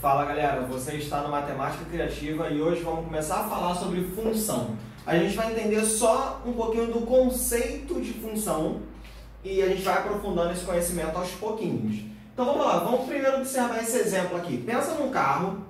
Fala galera, você está no Matemática Criativa e hoje vamos começar a falar sobre função. A gente vai entender só um pouquinho do conceito de função e a gente vai aprofundando esse conhecimento aos pouquinhos. Então vamos lá, vamos primeiro observar esse exemplo aqui. Pensa num carro,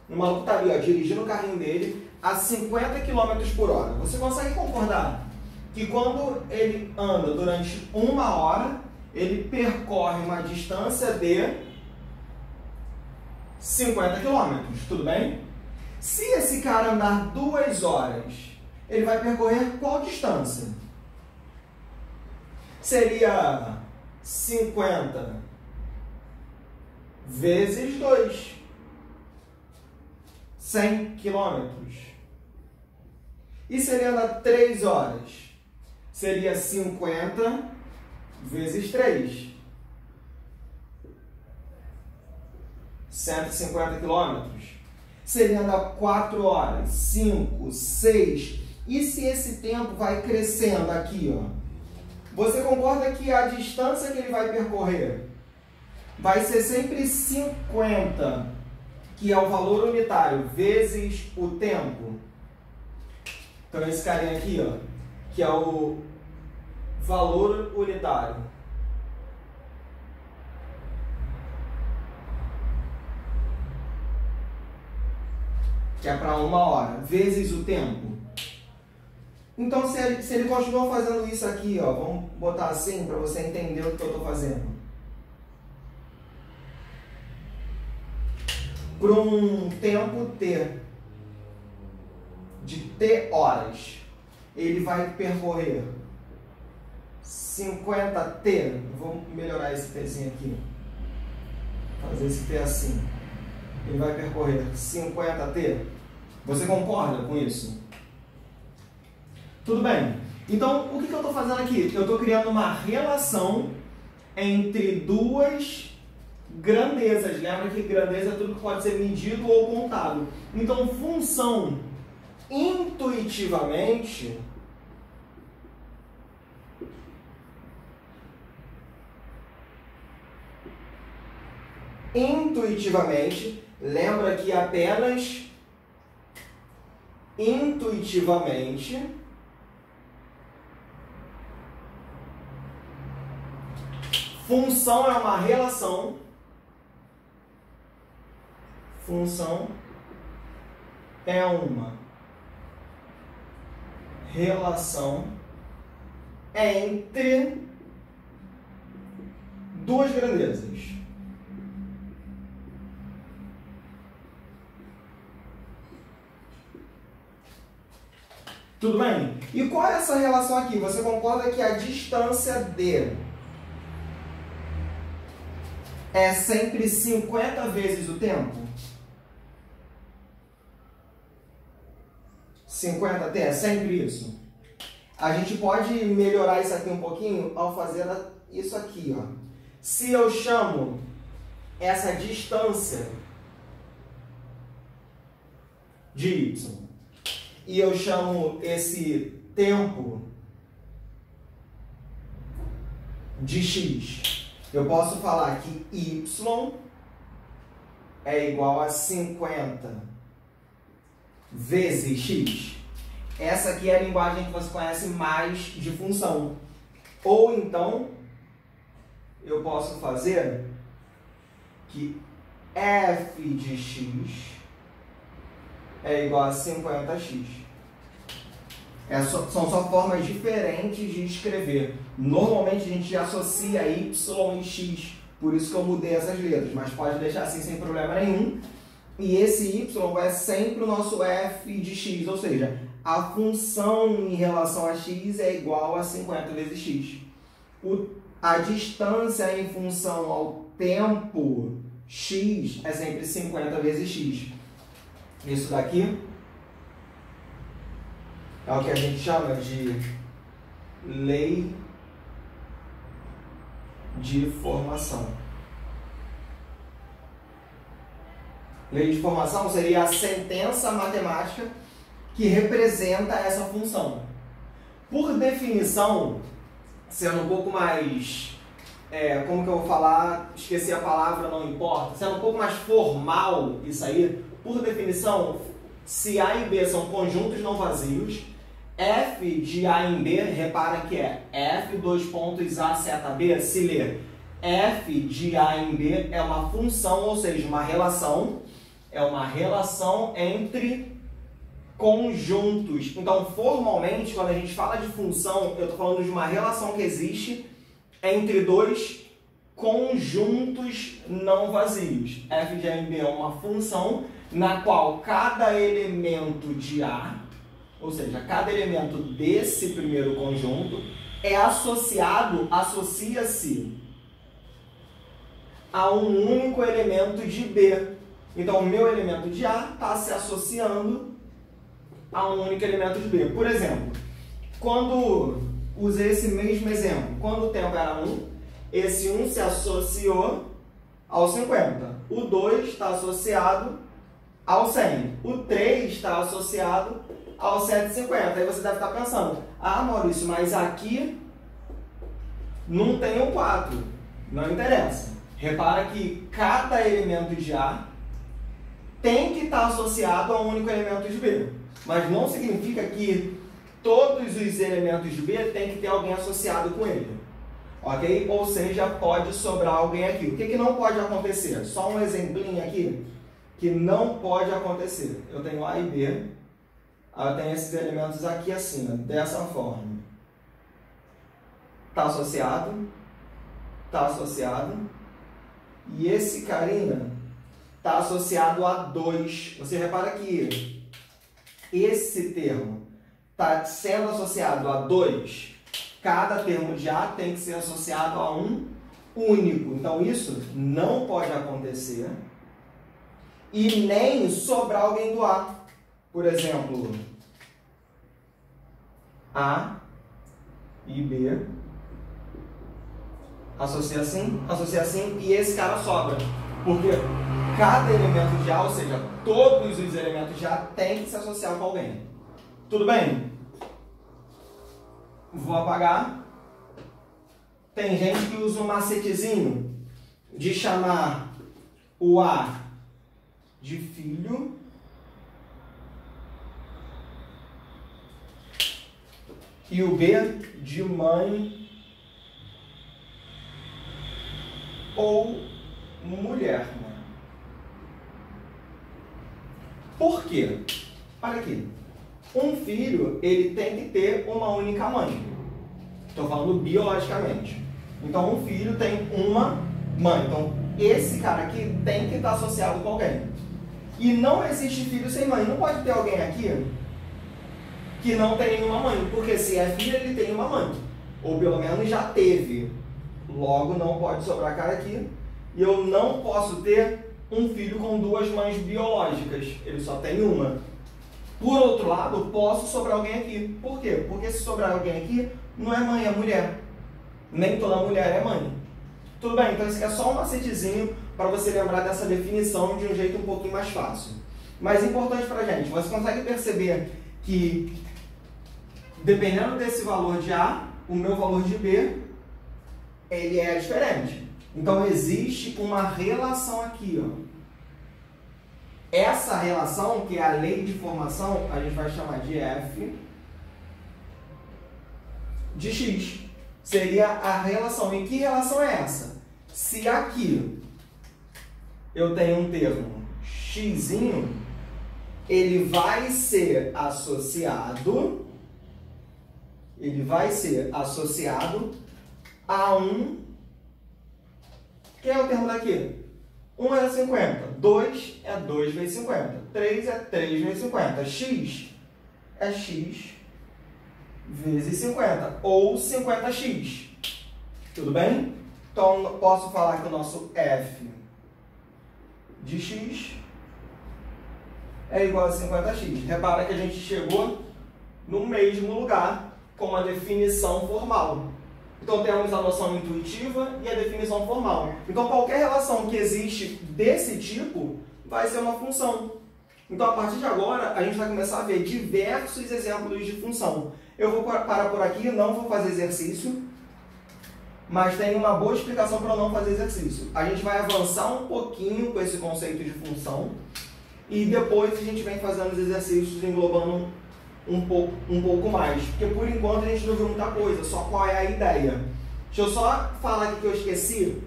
o maluco está ali, ó, dirigindo o carrinho dele a 50 km por hora. Você consegue concordar que quando ele anda durante 1 hora, ele percorre uma distância de 50 km, tudo bem? Se esse cara andar 2 horas, ele vai percorrer qual distância? Seria 50 vezes 2, 100 km. E se ele andar 3 horas? Seria 50 vezes 3. 150 km. Se ele andar 4 horas, 5, 6, e se esse tempo vai crescendo aqui, ó? Você concorda que a distância que ele vai percorrer vai ser sempre 50, que é o valor unitário, vezes o tempo? Então esse carinha aqui, ó, que é o valor unitário. Que é para 1 hora, vezes o tempo. Então, se ele continua fazendo isso aqui, ó, vamos botar assim para você entender o que eu estou fazendo. Por um tempo T, de T horas, ele vai percorrer 50T. Vou melhorar esse Tzinho aqui. Fazer esse T assim. Ele vai percorrer 50T. Você concorda com isso? Tudo bem. Então, o que eu estou fazendo aqui? Eu estou criando uma relação entre duas grandezas. Lembra que grandeza é tudo que pode ser medido ou contado. Então, função, intuitivamente, lembra que apenas intuitivamente função é uma relação. Função é uma relação entre duas grandezas. Tudo bem? E qual é essa relação aqui? Você concorda que a distância D é sempre 50 vezes o tempo? 50T é sempre isso? A gente pode melhorar isso aqui um pouquinho ao fazer isso aqui, ó. Se eu chamo essa distância de Y e eu chamo esse tempo de X, eu posso falar que Y é igual a 50 vezes X. Essa aqui é a linguagem que você conhece mais de função. Ou então, eu posso fazer que f de x é igual a 50x. São só formas diferentes de escrever. Normalmente a gente associa y e x, por isso que eu mudei essas letras, mas pode deixar assim sem problema nenhum. E esse y é sempre o nosso f de x, ou seja, a função em relação a x é igual a 50 vezes x. A distância em função ao tempo x é sempre 50 vezes x. Isso daqui é o que a gente chama de lei de formação. Lei de formação seria a sentença matemática que representa essa função. Por definição, sendo um pouco mais como que eu vou falar, esqueci a palavra, não importa, sendo um pouco mais formal isso aí, por definição, se A e B são conjuntos não vazios, f de A em B, repara que é f, dois pontos, A, seta B, se lê f de A em B é uma função, ou seja, uma relação, é uma relação entre conjuntos. Então, formalmente, quando a gente fala de função, eu estou falando de uma relação que existe entre dois conjuntos não vazios. F de A em B é uma função na qual cada elemento de A, ou seja, cada elemento desse primeiro conjunto, é associado, associa-se a um único elemento de B. Então, o meu elemento de A está se associando a um único elemento de B. Por exemplo, quando usei esse mesmo exemplo, quando o tempo era 1, esse 1 se associou ao 50. O 2 está associado ao 100. O 3 está associado ao 150. Aí você deve estar pensando, ah, Maurício, mas aqui não tem o 4. Não interessa. Repara que cada elemento de A tem que estar associado a um único elemento de B. Mas não significa que todos os elementos de B tem que ter alguém associado com ele. Ok? Ou seja, pode sobrar alguém aqui. O que não pode acontecer? Só um exemplinho aqui que não pode acontecer. Eu tenho A e B. Eu tenho esses elementos aqui assim, dessa forma. Está associado. Está associado. E esse carinha está associado a 2. Você repara que esse termo está sendo associado a 2. Cada termo de A tem que ser associado a um único. Então, isso não pode acontecer. E nem sobrar alguém do A. Por exemplo, A e B. Associa assim, e esse cara sobra. Porque cada elemento de A, ou seja, todos os elementos de A tem que se associar com alguém. Tudo bem? Vou apagar. Tem gente que usa um macetezinho de chamar o A de filho e o B de mãe ou mulher. Por quê? Olha aqui. Um filho, ele tem que ter uma única mãe. Estou falando biologicamente. Então, um filho tem uma mãe. Então, esse cara aqui tem que estar associado com alguém. E não existe filho sem mãe. Não pode ter alguém aqui que não tem nenhuma mãe. Porque se é filho, ele tem uma mãe. Ou pelo menos já teve. Logo, não pode sobrar cara aqui. E eu não posso ter um filho com duas mães biológicas. Ele só tem uma. Por outro lado, posso sobrar alguém aqui. Por quê? Porque se sobrar alguém aqui, não é mãe, é mulher. Nem toda mulher é mãe. Tudo bem? Então, esse aqui é só um macetezinho para você lembrar dessa definição de um jeito um pouquinho mais fácil. Mas importante para a gente, você consegue perceber que, dependendo desse valor de A, o meu valor de B, ele é diferente. Então, existe uma relação aqui, ó. Essa relação, que é a lei de formação, a gente vai chamar de F de X. Seria a relação. E que relação é essa? Se aqui eu tenho um termo x, ele vai ser associado a um. Quem é o termo daqui? 1 é 50, 2 é 2 vezes 50, 3 é 3 vezes 50, x é x vezes 50, ou 50x. Tudo bem? Então, posso falar que o nosso f de x é igual a 50x. Repara que a gente chegou no mesmo lugar com a definição formal. Então, temos a noção intuitiva e a definição formal. Então, qualquer relação que existe desse tipo vai ser uma função. Então, a partir de agora, a gente vai começar a ver diversos exemplos de função. Eu vou parar por aqui, não vou fazer exercício. mas tem uma boa explicação para não fazer exercício. A gente vai avançar um pouquinho com esse conceito de função e depois a gente vem fazendo os exercícios englobando um pouco mais, porque por enquanto a gente não viu muita coisa, só qual é a ideia. Deixa eu só falar aqui que eu esqueci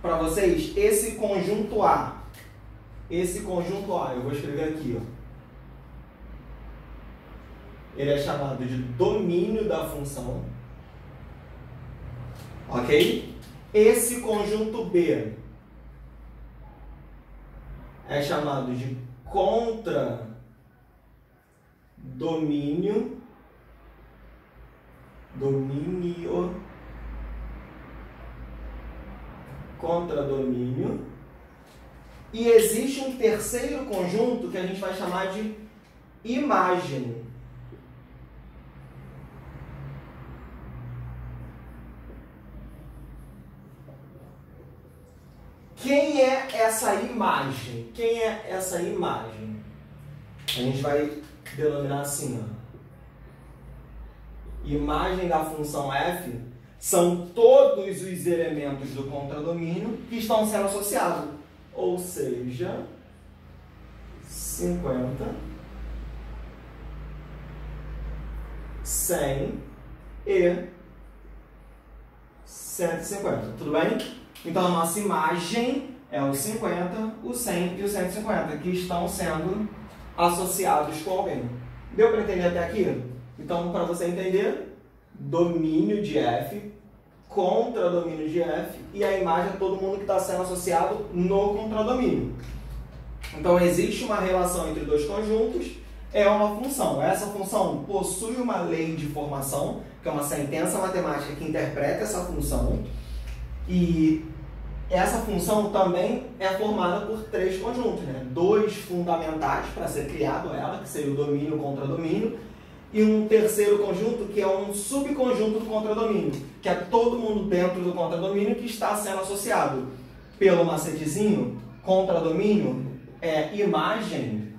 para vocês, esse conjunto A, eu vou escrever aqui, ó. Ele é chamado de domínio da função, ok? Esse conjunto B é chamado de contradomínio, contradomínio, e existe um terceiro conjunto que a gente vai chamar de imagem. Quem é essa imagem? Quem é essa imagem? A gente vai denominar assim, ó. Imagem da função f são todos os elementos do contradomínio que estão sendo associados. Ou seja, 50, 100 e 150. Tudo bem? Então, a nossa imagem é o 50, o 100 e o 150, que estão sendo associados com alguém. Deu para entender até aqui? Então, para você entender, domínio de f, contradomínio de f, e a imagem é todo mundo que está sendo associado no contradomínio. Então, existe uma relação entre dois conjuntos, é uma função. Essa função possui uma lei de formação, que é uma sentença matemática que interpreta essa função, e essa função também é formada por três conjuntos, né? Dois fundamentais para ser criado ela, que seria o domínio e o contradomínio, e um terceiro conjunto que é um subconjunto do contradomínio, que é todo mundo dentro do contradomínio que está sendo associado. Pelo macetezinho, contradomínio é imagem,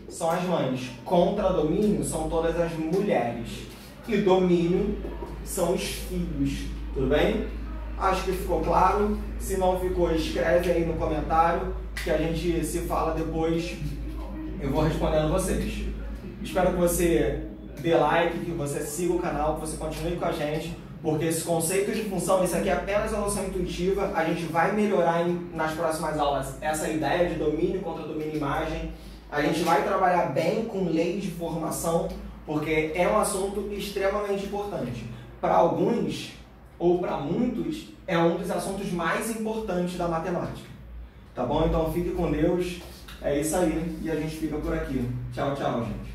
são as mães, contradomínio são todas as mulheres, e domínio são os filhos, tudo bem? Acho que ficou claro. Se não ficou, escreve aí no comentário que a gente se fala depois. Eu vou respondendo vocês. Espero que você dê like, que você siga o canal, que você continue com a gente, porque esse conceito de função, isso aqui é apenas a noção intuitiva. A gente vai melhorar nas próximas aulas essa ideia de domínio, contradomínio e imagem. A gente vai trabalhar bem com lei de formação, porque é um assunto extremamente importante. Para alguns, ou para muitos, é um dos assuntos mais importantes da matemática. Tá bom? Então fique com Deus. É isso aí. E a gente fica por aqui. Tchau, tchau, gente.